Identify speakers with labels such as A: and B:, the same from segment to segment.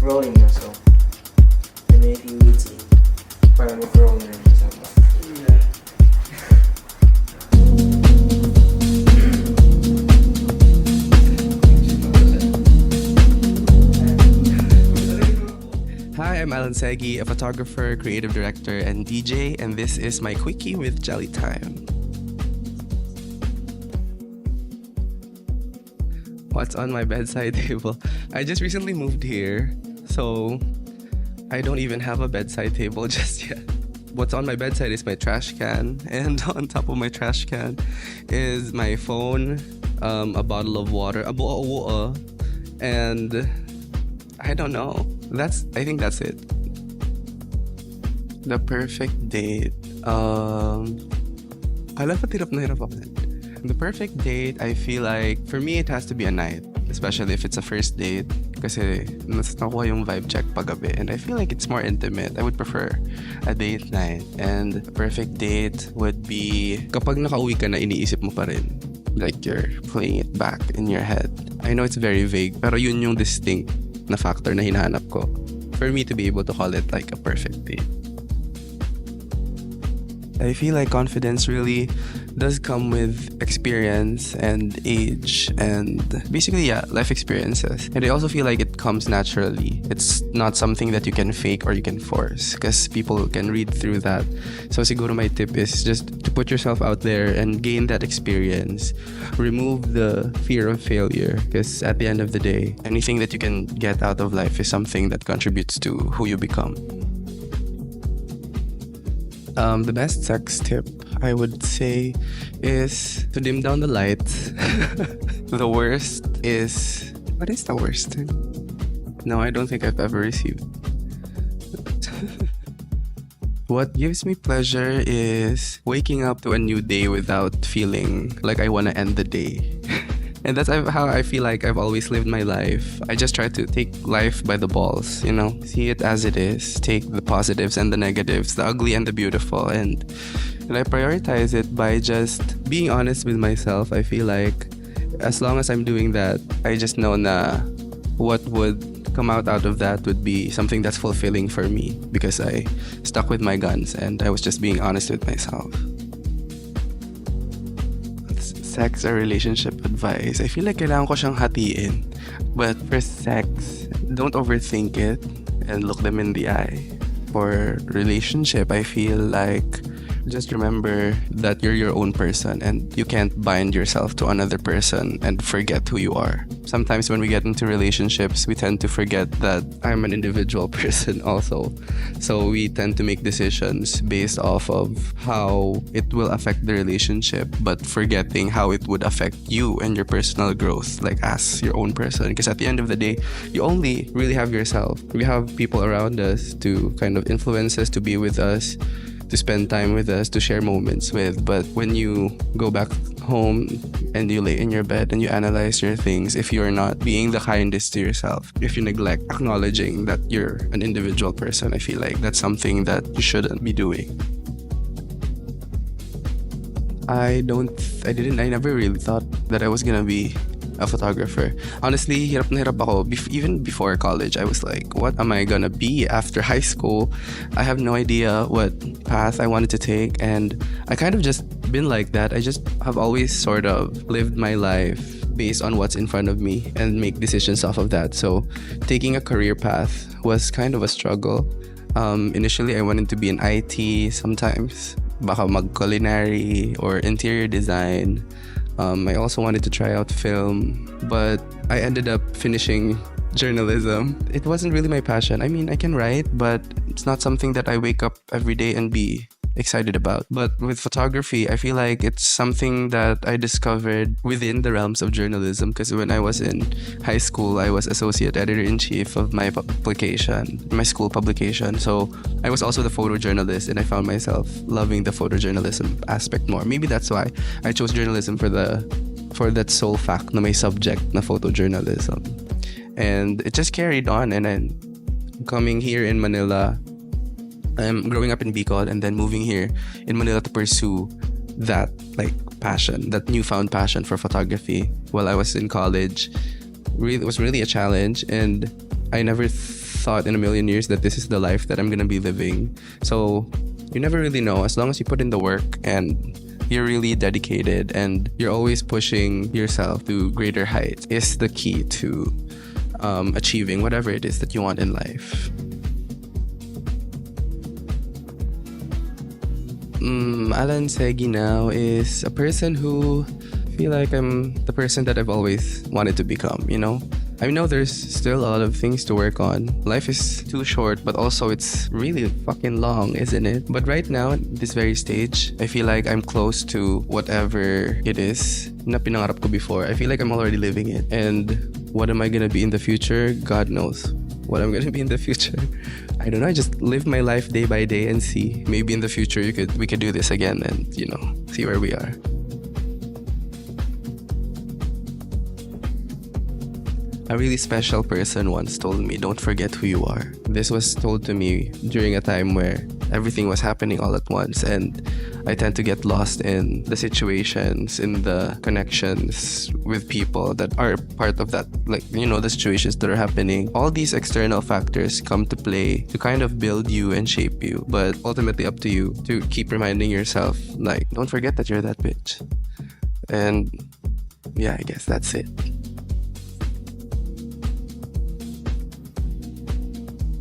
A: rolling na, so and then if you would see, parang mag-roll na rin sa ba.
B: Hi, I'm Alan Segui, a photographer, creative director, and DJ, and this is my Quickie with Jelly Time. What's on my bedside table? I just recently moved here, so I don't even have a bedside table just yet. What's on my bedside is my trash can, and on top of my trash can is my phone, a bottle of water, and I don't know. I think that's it. The perfect date. Hirap na hirap ako. The perfect date, I feel like, for me, it has to be a night. Especially if it's a first date. Kasi mas nakuha yung vibe check paggabi. And I feel like it's more intimate. I would prefer a date night. And a perfect date would be kapag nakauwi ka na, iniisip mo pa rin. Like you're playing it back in your head. I know it's very vague, pero yun yung distinct na factor na hinahanap ko for me to be able to call it like a perfect date. I feel like confidence really does come with experience and age and basically, life experiences. And I also feel like it comes naturally. It's not something that you can fake or you can force because people can read through that. So siguro my tip is just to put yourself out there and gain that experience. Remove the fear of failure because at the end of the day, anything that you can get out of life is something that contributes to who you become. The best sex tip I would say is to dim down the lights. The worst is... What is the worst? No, I don't think I've ever received. What gives me pleasure is waking up to a new day without feeling like I want to end the day. And that's how I feel like I've always lived my life. I just try to take life by the balls, see it as it is. Take the positives and the negatives, the ugly and the beautiful. And I prioritize it by just being honest with myself. I feel like as long as I'm doing that, I just know na what would come out of that would be something that's fulfilling for me because I stuck with my guns and I was just being honest with myself. Sex or relationship advice, I feel like kailangan ko siyang hatiin. But for sex, don't overthink it and look them in the eye. For relationship, I feel like just remember that you're your own person and you can't bind yourself to another person and forget who you are. Sometimes when we get into relationships, we tend to forget that I'm an individual person also. So we tend to make decisions based off of how it will affect the relationship, but forgetting how it would affect you and your personal growth, like as your own person. Because at the end of the day, you only really have yourself. We have people around us to kind of influence us, to be with us, to spend time with us, to share moments with. But when you go back home and you lay in your bed and you analyze your things, if you're not being the kindest to yourself, if you neglect acknowledging that you're an individual person, I feel like that's something that you shouldn't be doing. I never really thought that I was gonna be a photographer. Honestly, hirap na hirap ako. Even before college, I was like, what am I gonna be after high school? I have no idea what path I wanted to take, and I kind of just been like that. I just have always sort of lived my life based on what's in front of me and make decisions off of that. So taking a career path was kind of a struggle. Initially, I wanted to be in IT sometimes. Baka mag-culinary or interior design. I also wanted to try out film, but I ended up finishing journalism. It wasn't really my passion. I mean, I can write, but it's not something that I wake up every day and be excited about. But with photography, I feel like it's something that I discovered within the realms of journalism, because when I was in high school, I was associate editor-in-chief of my school publication. So I was also the photojournalist, and I found myself loving the photojournalism aspect more. Maybe that's why I chose journalism for that sole fact na may subject na photojournalism. And it just carried on, and then coming here in Manila, I'm growing up in Bicol and then moving here in Manila to pursue that passion, that newfound passion for photography while I was in college. It was really a challenge, and I never thought in a million years that this is the life that I'm gonna be living. So you never really know. As long as you put in the work and you're really dedicated and you're always pushing yourself to greater heights is the key to achieving whatever it is that you want in life. Alan Segui now is a person who I feel like I'm the person that I've always wanted to become, you know? I know there's still a lot of things to work on. Life is too short, but also it's really fucking long, isn't it? But right now, at this very stage, I feel like I'm close to whatever it is na pinangarap ko before. I feel like I'm already living it. And what am I gonna be in the future? God knows what I'm gonna be in the future. I don't know. I just live my life day by day and see. Maybe in the future we could do this again and, you know, see where we are. A really special person once told me, don't forget who you are. This was told to me during a time where everything was happening all at once, and I tend to get lost in the situations, in the connections with people that are part of that, like, you know, the situations that are happening. All these external factors come to play to kind of build you and shape you, but ultimately up to you to keep reminding yourself, like, don't forget that you're that bitch. And yeah, I guess that's it.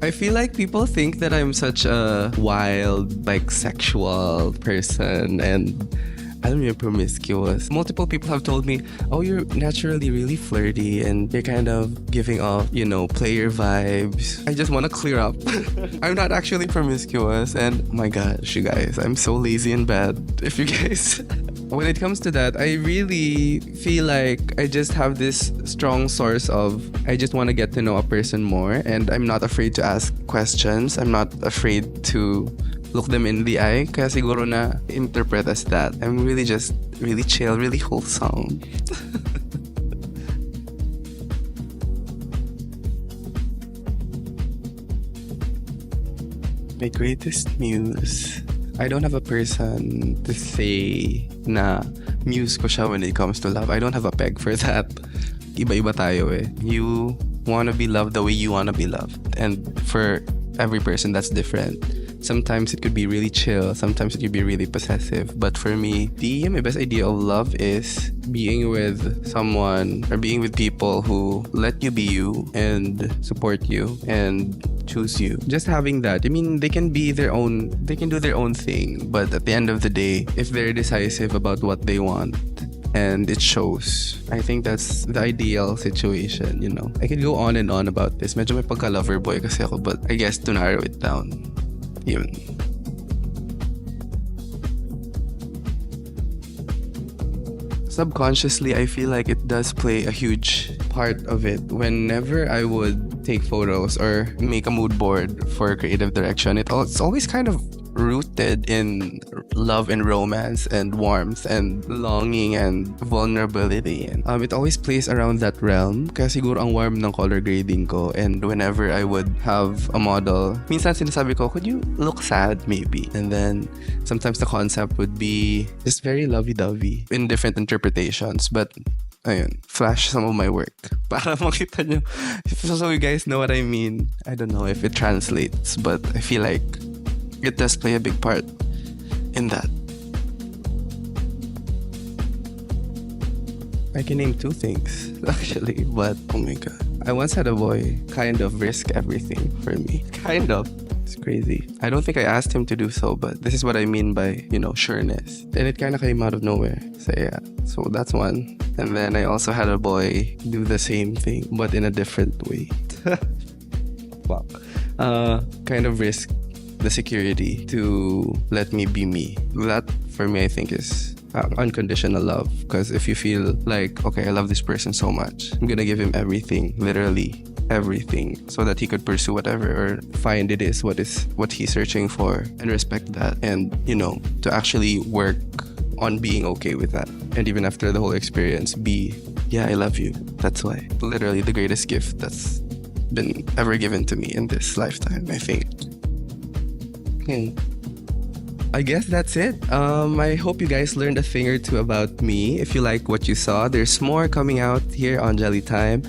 B: I feel like people think that I'm such a wild, like, sexual person and alam mo yung promiscuous. Multiple people have told me, oh, you're naturally really flirty and you're kind of giving off, you know, player vibes. I just want to clear up. I'm not actually promiscuous, and oh my gosh, you guys, I'm so lazy in bed. If you guys... When it comes to that, I really feel like I just have this strong source of I just want to get to know a person more, and I'm not afraid to ask questions. I'm not afraid to look them in the eye, kaya siguro na interpret as that. I'm really just really chill, really wholesome. My greatest muse. I don't have a person to say na muse ko siya when it comes to love. I don't have a peg for that. Iba-iba tayo eh. You wanna be loved the way you wanna be loved. And for every person, that's different. Sometimes it could be really chill. Sometimes it could be really possessive. But for me, my best idea of love is being with someone or being with people who let you be you and support you and choose you. Just having that. I mean, they can do their own thing. But at the end of the day, if they're decisive about what they want, and it shows. I think that's the ideal situation, you know. I could go on and on about this. Medyo may pagka-lover boy kasi ako, but I guess to narrow it down, yun. Subconsciously, I feel like it does play a huge part of it. Whenever I would take photos or make a mood board for creative direction, it's always kind of rooted in love and romance and warmth and longing and vulnerability. And it always plays around that realm. Kaya siguro ang warm ng color grading ko. And whenever I would have a model, minsan sinasabi ko, could you look sad maybe? And then sometimes the concept would be just very lovey-dovey in different interpretations. But ayun, flash some of my work para makita nyo. So you guys know what I mean. I don't know if it translates, but I feel like it does play a big part in that. I can name 2 things, actually, but oh my god. I once had a boy kind of risk everything for me. Kind of. It's crazy. I don't think I asked him to do so, but this is what I mean by, you know, sureness. And it kind of came out of nowhere. So yeah, so that's one. And then I also had a boy do the same thing, but in a different way. Wow. Kind of risk the security to let me be me. That for me I think is unconditional love, because if you feel like, okay, I love this person so much, I'm gonna give him everything, literally everything, so that he could pursue whatever or find what he's searching for, and respect that, and you know, to actually work on being okay with that. And even after the whole experience, yeah, I love you. That's why. Literally the greatest gift that's been ever given to me in this lifetime, I think. I guess that's it. I hope you guys learned a thing or two about me. If you like what you saw, there's more coming out here on Jelly Time.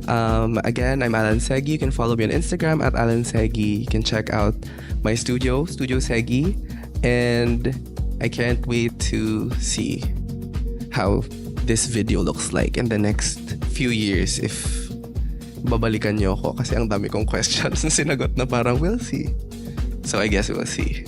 B: Again, I'm Alan Segui. You can follow me on Instagram at Alan Segui. You can check out my studio, Studio Segui. And I can't wait to see how this video looks like in the next few years if babalikan niyo ako kasi ang dami kong questions na sinagot na parang we'll see. So I guess we'll see.